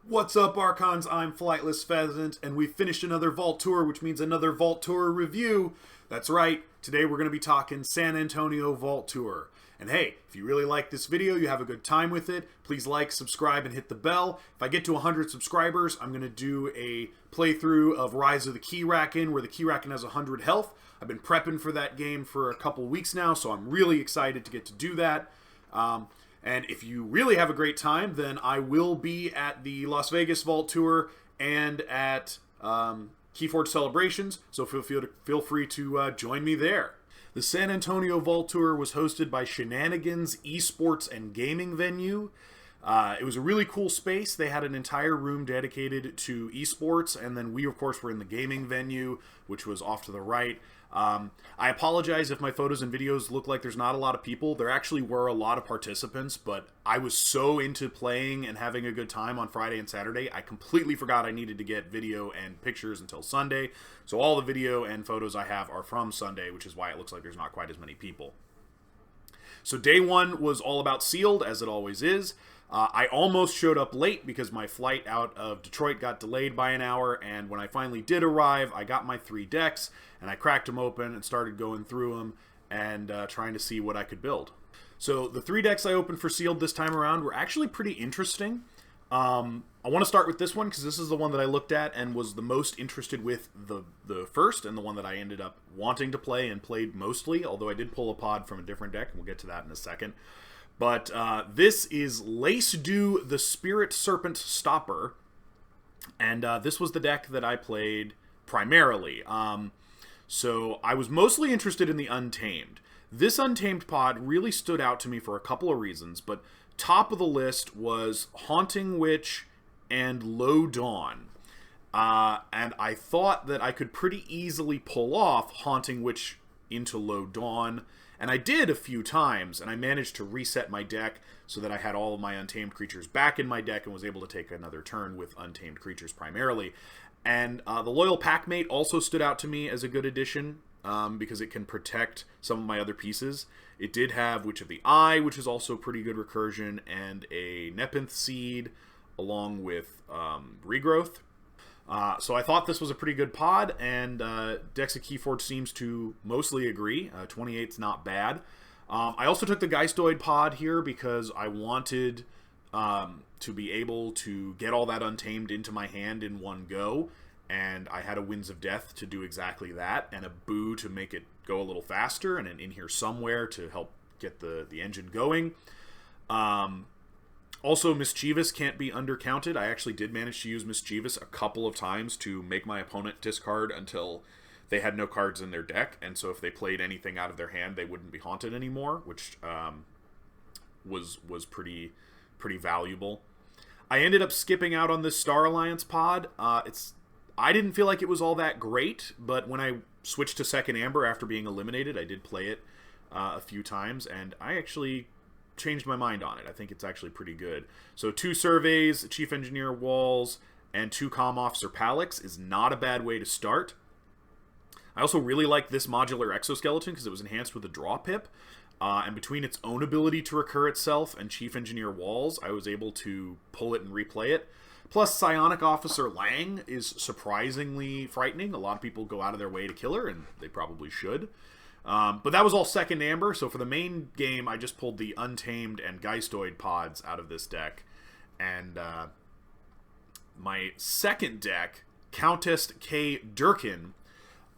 What's up, Archons? I'm Flightless Pheasant, and we've finished another Vault Tour, which means another Vault Tour review. That's right, today we're going to be talking San Antonio Vault Tour. And hey, if you really like this video, you have a good time with it, please like, subscribe, and hit the bell. If I get to 100 subscribers, I'm going to do a playthrough of Rise of the Keyraken, where the Keyraken has 100 health. I've been prepping for that game for a couple weeks now, so I'm really excited to get to do that. And if you really have a great time, then I will be at the Las Vegas Vault Tour and at Keyforge Celebrations, so feel free to join me there. The San Antonio Vault Tour was hosted by Shenanigans Esports and Gaming Venue. It was a really cool space. They had an entire room dedicated to esports, and then we, of course, were in the gaming venue, which was off to the right. I apologize if my photos and videos look like there's not a lot of people. There actually were a lot of participants, but I was so into playing and having a good time on Friday and Saturday, I completely forgot I needed to get video and pictures until Sunday. So all the video and photos I have are from Sunday, which is why it looks like there's not quite as many people. So day one was all about sealed, as it always is. I almost showed up late because my flight out of Detroit got delayed by an hour, and when I finally did arrive, I got my 3 decks, and I cracked them open and started going through them and trying to see what I could build. So the 3 decks I opened for sealed this time around were actually pretty interesting. I want to start with this one because this is the one that I looked at and was the most interested with the first, and the one that I ended up wanting to play and played mostly, although I did pull a pod from a different deck, and we'll get to that in a second. But this is Lace Dew the Spirit Serpent Stopper, and this was the deck that I played primarily. So I was mostly interested in the Untamed. This Untamed pod really stood out to me for a couple of reasons, but top of the list was Haunting Witch and Low Dawn. And I thought that I could pretty easily pull off Haunting Witch into Low Dawn, and I did a few times, and I managed to reset my deck so that I had all of my Untamed creatures back in my deck and was able to take another turn with Untamed creatures primarily. And the Loyal Packmate also stood out to me as a good addition because it can protect some of my other pieces. It did have Witch of the Eye, which is also pretty good recursion, and a Nepenthe Seed along with Regrowth. So I thought this was a pretty good pod, and Dex of Keyforge seems to mostly agree. 28's not bad. I also took the Geistoid pod here because I wanted to be able to get all that Untamed into my hand in one go, and I had a Winds of Death to do exactly that, and a Boo to make it go a little faster, and an In Here Somewhere to help get the engine going. Also, Mischievous can't be undercounted. I actually did manage to use Mischievous a couple of times to make my opponent discard until they had no cards in their deck, and so if they played anything out of their hand, they wouldn't be haunted anymore, which was pretty valuable. I ended up skipping out on this Star Alliance pod. I didn't feel like it was all that great, but when I switched to Second Amber after being eliminated, I did play it a few times, and I actually changed my mind on it. I think it's actually pretty good. So 2 surveys, Chief Engineer Walls, and 2 Comm Officer Palix is not a bad way to start. I also really like this modular exoskeleton because it was enhanced with a draw pip. And between its own ability to recur itself and Chief Engineer Walls, I was able to pull it and replay it. Plus, Psionic Officer Lang is surprisingly frightening. A lot of people go out of their way to kill her, and they probably should. But that was all Second Amber, so for the main game, I just pulled the Untamed and Geistoid pods out of this deck. And my second deck, Countess K. Durkin,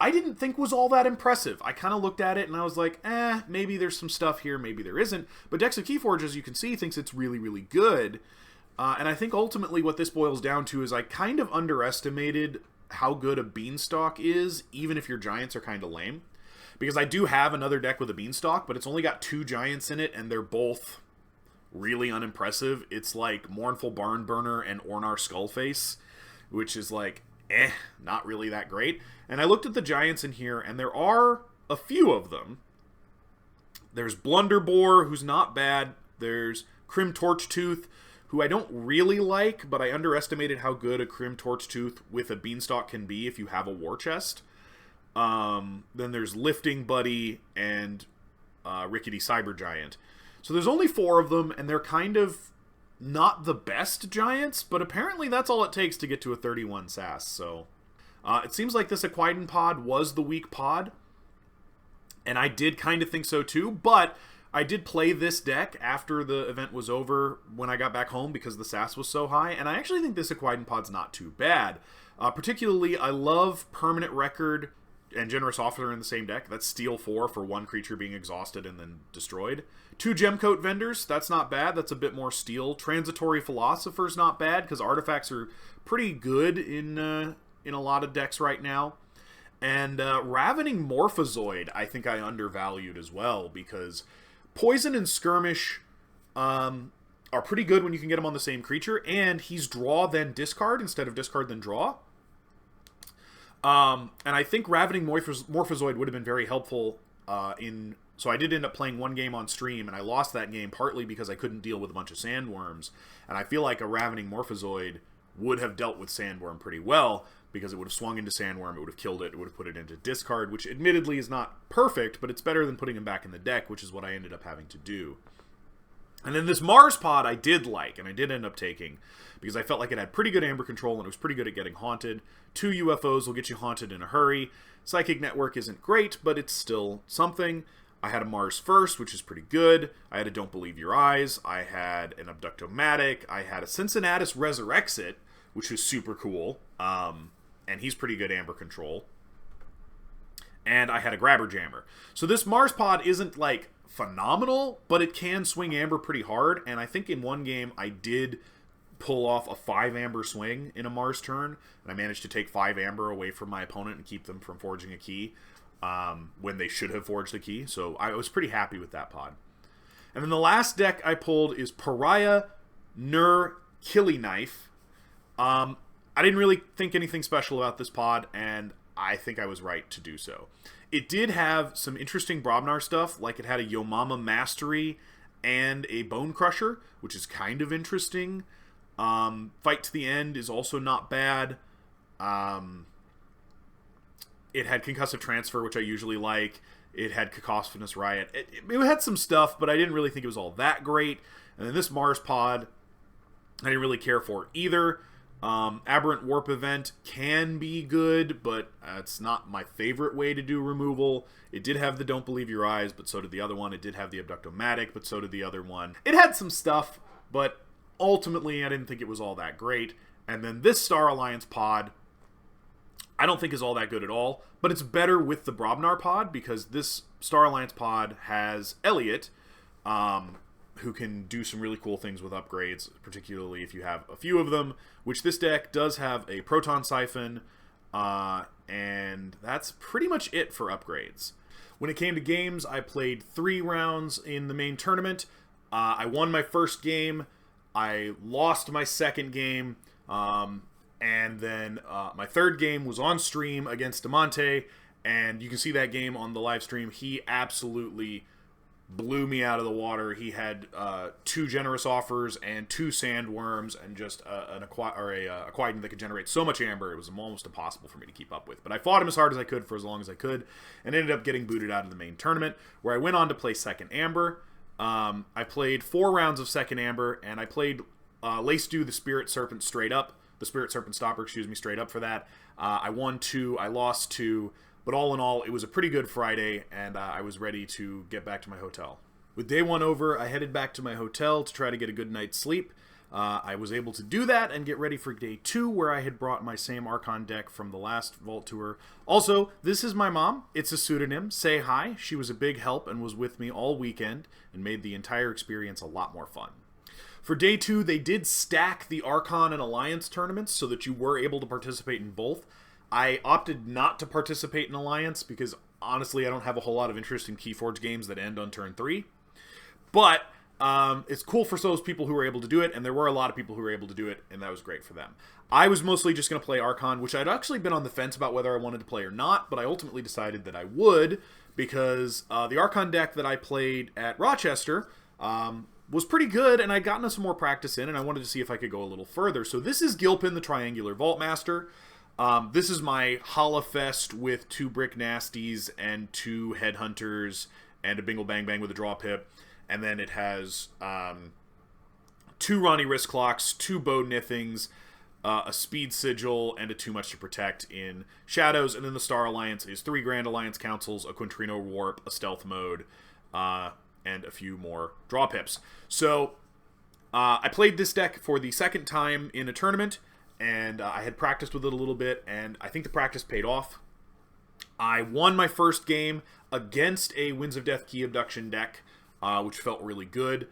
I didn't think was all that impressive. I kind of looked at it and I was like, maybe there's some stuff here, maybe there isn't. But Dex of Keyforge, as you can see, thinks it's really, really good. And I think ultimately what this boils down to is I kind of underestimated how good a Beanstalk is, even if your Giants are kind of lame. Because I do have another deck with a Beanstalk, but it's only got 2 Giants in it, and they're both really unimpressive. It's like Mournful Barnburner and Ornar Skullface, which is like, not really that great. And I looked at the Giants in here, and there are a few of them. There's Blunderbore, who's not bad. There's Crim Torchtooth, who I don't really like, but I underestimated how good a Crim Torchtooth with a Beanstalk can be if you have a War Chest. Then there's Lifting Buddy and Rickety Cybergiant. So there's only 4 of them, and they're kind of not the best giants, but apparently that's all it takes to get to a 31 SAS. So it seems like this Aquidon pod was the weak pod, and I did kind of think so too, but I did play this deck after the event was over when I got back home because the SAS was so high, and I actually think this Aquidon pod's not too bad. Particularly, I love Permanent Record and Generous Offer in the same deck. That's Steal 4 for one creature being exhausted and then destroyed. 2 Gemcoat Vendors, that's not bad. That's a bit more steal. Transitory Philosopher's not bad, because artifacts are pretty good in a lot of decks right now. And Ravening Morphozoid, I think I undervalued as well, because Poison and Skirmish are pretty good when you can get them on the same creature, and he's draw then discard instead of discard then draw. And I think Ravening Morphozoid would have been very helpful so I did end up playing one game on stream, and I lost that game partly because I couldn't deal with a bunch of Sandworms, and I feel like a Ravening Morphozoid would have dealt with Sandworm pretty well, because it would have swung into Sandworm, it would have killed it, it would have put it into discard, which admittedly is not perfect, but it's better than putting him back in the deck, which is what I ended up having to do. And then this Mars pod I did like, and I did end up taking, because I felt like it had pretty good Amber control, and it was pretty good at getting haunted. 2 UFOs will get you haunted in a hurry. Psychic Network isn't great, but it's still something. I had a Mars First, which is pretty good. I had a Don't Believe Your Eyes. I had an Abductomatic. I had a Cincinnatus Resurrexit, which was super cool. And he's pretty good Amber control. And I had a Grabber Jammer. So this Mars pod isn't, like, phenomenal, but it can swing Amber pretty hard. And I think in one game I did pull off a 5 Amber swing in a Mars turn. And I managed to take 5 Amber away from my opponent and keep them from forging a key. When they should have forged the key. So I was pretty happy with that pod. And then the last deck I pulled is Pariah Killy Knife. I didn't really think anything special about this pod, and I think I was right to do so. It did have some interesting Brobnar stuff, like it had a Yomama Mastery and a Bone Crusher, which is kind of interesting. Fight to the End is also not bad. It had Concussive Transfer, which I usually like. It had Cacophonous Riot. It had some stuff, but I didn't really think it was all that great. And then this Mars pod, I didn't really care for either. Aberrant Warp Event can be good, but it's not my favorite way to do removal. It did have the Don't Believe Your Eyes, but so did the other one. It did have the Abductomatic, but so did the other one. It had some stuff, but ultimately I didn't think it was all that great. And then this Star Alliance pod, I don't think is all that good at all, but it's better with the Brobnar pod, because this Star Alliance pod has Elliot, who can do some really cool things with upgrades, particularly if you have a few of them, which this deck does have a Proton Siphon, and that's pretty much it for upgrades. When it came to games, I played 3 rounds in the main tournament. I won my first game, I lost my second game, and then my third game was on stream against Demonte, and you can see that game on the live stream. He absolutely blew me out of the water. He had 2 Generous Offers and 2 Sandworms and just a Aquidon that could generate so much Amber, it was almost impossible for me to keep up with. But I fought him as hard as I could for as long as I could, and ended up getting booted out of the main tournament, where I went on to play second Amber. I played 4 rounds of second Amber, and I played Lace Dew the Spirit Serpent straight up. The Spirit Serpent Stopper, straight up for that. I won 2, I lost 2, but all in all, it was a pretty good Friday, and I was ready to get back to my hotel. With day 1 over, I headed back to my hotel to try to get a good night's sleep. I was able to do that and get ready for day 2, where I had brought my same Archon deck from the last Vault Tour. Also, this is my mom. It's a pseudonym. Say hi. She was a big help and was with me all weekend and made the entire experience a lot more fun. For day 2, they did stack the Archon and Alliance tournaments so that you were able to participate in both. I opted not to participate in Alliance because, honestly, I don't have a whole lot of interest in Keyforge games that end on turn 3. But it's cool for those people who were able to do it, and there were a lot of people who were able to do it, and that was great for them. I was mostly just going to play Archon, which I'd actually been on the fence about whether I wanted to play or not, but I ultimately decided that I would, because the Archon deck that I played at Rochester was pretty good, and I'd gotten some more practice in, and I wanted to see if I could go a little further. So this is Gilpin, the Triangular Vaultmaster. This is my Hollafest with 2 Brick Nasties and 2 Headhunters and a Bingle Bang Bang with a Draw Pip. And then it has 2 Ronnie Wrist Clocks, 2 Bow Nithings, a Speed Sigil, and a Too Much to Protect in Shadows. And then the Star Alliance is 3 Grand Alliance Councils, a Quintrino Warp, a Stealth Mode, and a few more draw pips. So I played this deck for the second time in a tournament, and I had practiced with it a little bit, and I think the practice paid off. I won my first game against a Winds of Death Key Abduction deck, which felt really good.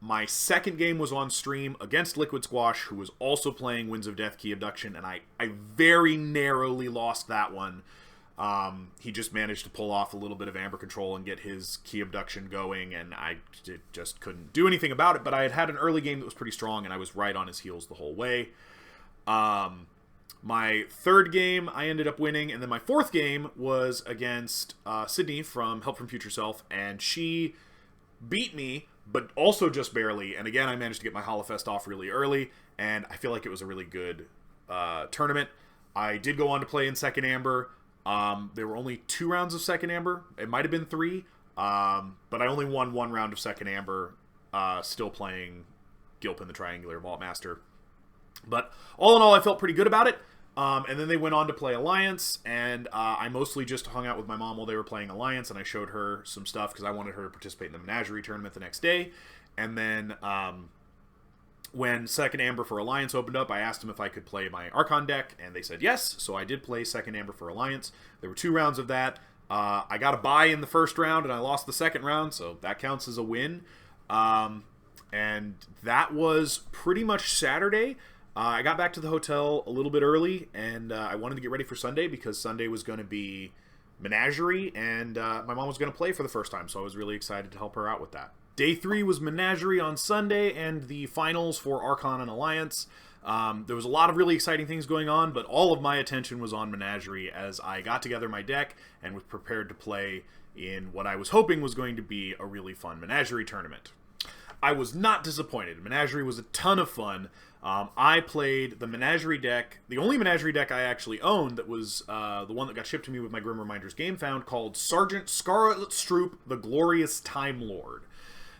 My second game was on stream against Liquid Squash, who was also playing Winds of Death Key Abduction, and I very narrowly lost that one. He just managed to pull off a little bit of Amber Control and get his Key Abduction going, and I just couldn't do anything about it. But I had an early game that was pretty strong, and I was right on his heels the whole way. My third game, I ended up winning, and then my fourth game was against Sydney from Help from Future Self, and she beat me, but also just barely. And again, I managed to get my Holofest off really early, and I feel like it was a really good tournament. I did go on to play in Second Amber. There were only 2 rounds of Second Amber. It might have been 3, but I only won 1 round of Second Amber, still playing Gilpin, the Triangular Vault Master. But all in all, I felt pretty good about it. And then they went on to play Alliance, and I mostly just hung out with my mom while they were playing Alliance, and I showed her some stuff because I wanted her to participate in the Menagerie tournament the next day. And then when Second Amber for Alliance opened up, I asked them if I could play my Archon deck, and they said yes, so I did play Second Amber for Alliance. There were 2 rounds of that. I got a bye in the first round, and I lost the second round, so that counts as a win. And that was pretty much Saturday. I got back to the hotel a little bit early, and I wanted to get ready for Sunday because Sunday was going to be Menagerie, and my mom was going to play for the first time, so I was really excited to help her out with that. Day 3 was Menagerie on Sunday, and the finals for Archon and Alliance. There was a lot of really exciting things going on, but all of my attention was on Menagerie as I got together my deck and was prepared to play in what I was hoping was going to be a really fun Menagerie tournament. I was not disappointed. Menagerie was a ton of fun. I played the Menagerie deck, the only Menagerie deck I actually owned that was the one that got shipped to me with my Grim Reminders game found, called Sergeant Scarlet Stroop, the Glorious Time Lord.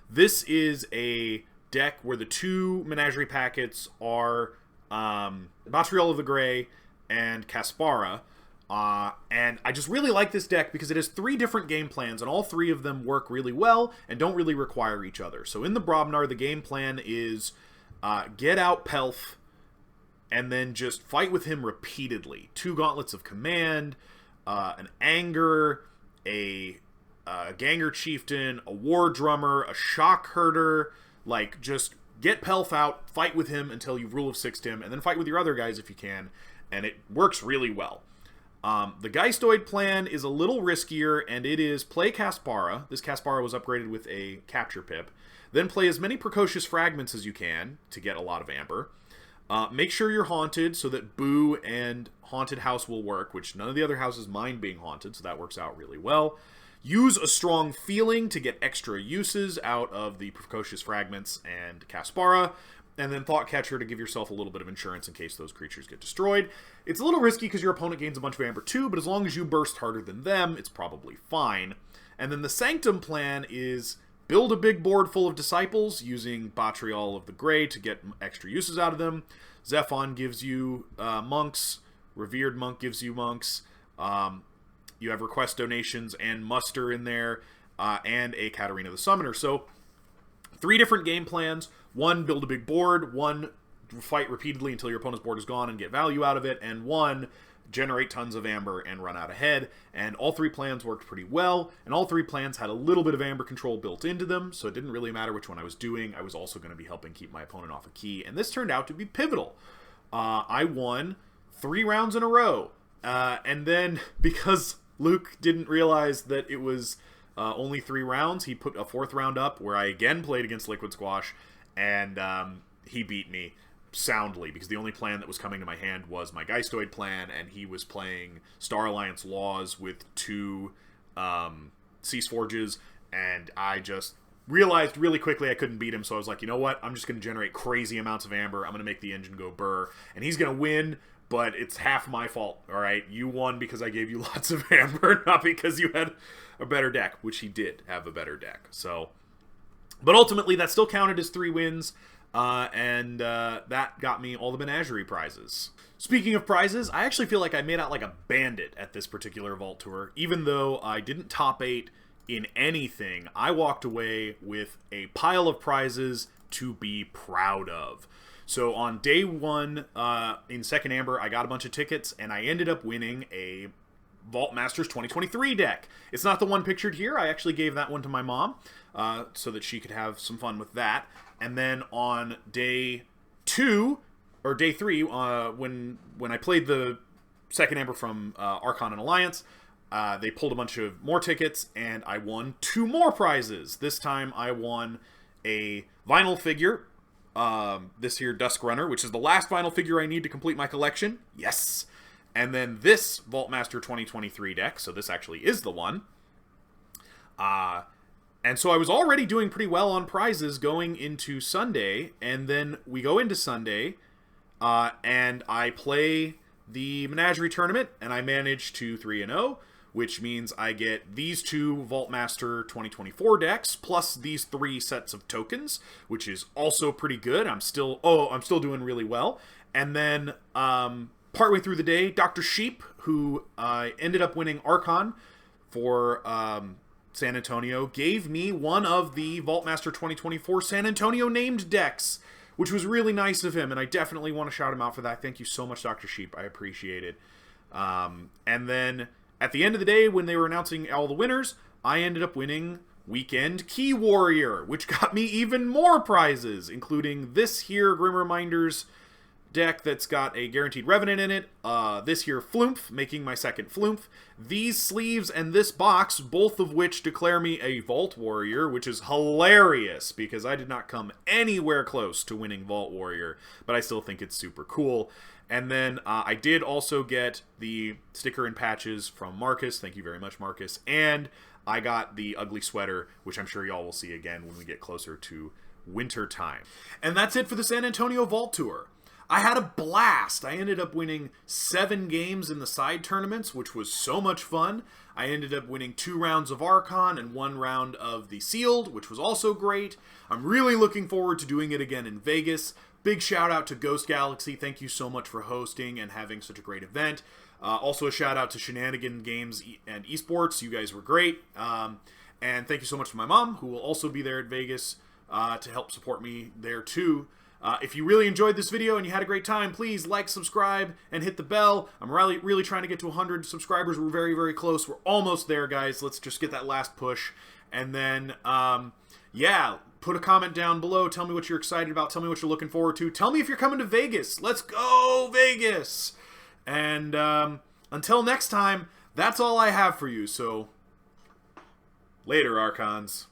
This is a deck where the 2 Menagerie packets are Batriel of the Grey and Caspara. And I just really like this deck because it has 3 different game plans, and all 3 of them work really well and don't really require each other. So in the Brobnar, the game plan is get out Pelf and then just fight with him repeatedly. 2 Gauntlets of Command, an Anger, a Ganger Chieftain, a War Drummer, a Shock Herder. Like, just get Pelf out, fight with him until you Rule of 6'd him, and then fight with your other guys if you can, and it works really well. The Geistoid plan is a little riskier, and it is play Caspara. This Caspara was upgraded with a capture pip. Then play as many Precocious Fragments as you can to get a lot of Amber. Make sure you're haunted so that Boo and Haunted House will work, which none of the other houses mind being haunted, so that works out really well. Use a Strong Feeling to get extra uses out of the Precocious Fragments and Caspara. And then Thought Catcher to give yourself a little bit of insurance in case those creatures get destroyed. It's a little risky because your opponent gains a bunch of Amber too, but as long as you burst harder than them, it's probably fine. And then the Sanctum plan is build a big board full of Disciples using Batriel of the Grey to get extra uses out of them. Zephon gives you monks. Revered Monk gives you monks. You have Request Donations and Muster in there, and a Katarina the Summoner. So 3 different game plans. 1, build a big board. 1, fight repeatedly until your opponent's board is gone and get value out of it. And 1, generate tons of Amber and run out ahead. And all 3 plans worked pretty well. And all 3 plans had a little bit of Amber control built into them, so it didn't really matter which one I was doing. I was also going to be helping keep my opponent off a key. And this turned out to be pivotal. I won 3 rounds in a row. And then, because Luke didn't realize that it was only 3 rounds, he put a 4th round up where I again played against Liquid Squash, and he beat me soundly because the only plan that was coming to my hand was my Geistoid plan, and he was playing Star Alliance Laws with 2 Cease Forges, and I just realized really quickly I couldn't beat him, so I was like, you know what, I'm just going to generate crazy amounts of Amber, I'm going to make the engine go burr, and he's going to win, but it's half my fault, alright? You won because I gave you lots of Amber, not because you had a better deck, which he did have a better deck. So, but ultimately, that still counted as 3 wins. That got me all the menagerie prizes. Speaking of prizes, I actually feel like I made out like a bandit at this particular Vault Tour. Even though I didn't top 8 in anything, I walked away with a pile of prizes to be proud of. So on day 1, in Second Amber, I got a bunch of tickets, and I ended up winning a Vault Masters 2023 deck. It's not the one pictured here. I actually gave that one to my mom so that she could have some fun with that. And then on day 2, or day 3, when I played the Second Amber from Archon and Alliance, they pulled a bunch of more tickets, and I won 2 more prizes. This time I won a vinyl figure, this here Dusk Runner, which is the last vinyl figure I need to complete my collection. Yes! And then this Vault Master 2023 deck, so this actually is the one. And so I was already doing pretty well on prizes going into Sunday, and then we go into Sunday, and I play the Menagerie Tournament, and I manage to 3-0, which means I get these 2 Vault Master 2024 decks, plus these 3 sets of tokens, which is also pretty good. I'm still doing really well. And then, partway through the day, Dr. Sheep, who ended up winning Archon for San Antonio, gave me one of the Vault Master 2024 San Antonio named decks, which was really nice of him, and I definitely want to shout him out for that. Thank you so much, Dr. Sheep. I appreciate it. And then at the end of the day, when they were announcing all the winners, I ended up winning Weekend Key Warrior, which got me even more prizes, including this here Grim Reminders deck that's got a Guaranteed Revenant in it, this here Flumph, making my second Flumph, these sleeves and this box, both of which declare me a Vault Warrior, which is hilarious, because I did not come anywhere close to winning Vault Warrior, but I still think it's super cool. And then I did also get the sticker and patches from Marcus, thank you very much, Marcus, and I got the ugly sweater, which I'm sure y'all will see again when we get closer to winter time. And that's it for the San Antonio Vault Tour. I had a blast. I ended up winning 7 games in the side tournaments, which was so much fun. I ended up winning 2 rounds of Archon and 1 round of the Sealed, which was also great. I'm really looking forward to doing it again in Vegas. Big shout out to Ghost Galaxy. Thank you so much for hosting and having such a great event. Also a shout out to Shenanigan Games and Esports. You guys were great. And thank you so much to my mom, who will also be there at Vegas to help support me there too. If you really enjoyed this video and you had a great time, please like, subscribe, and hit the bell. I'm really trying to get to 100 subscribers. We're very, very close. We're almost there, guys. Let's just get that last push. And then, yeah, put a comment down below. Tell me what you're excited about. Tell me what you're looking forward to. Tell me if you're coming to Vegas. Let's go, Vegas! And until next time, that's all I have for you. So, later, Archons.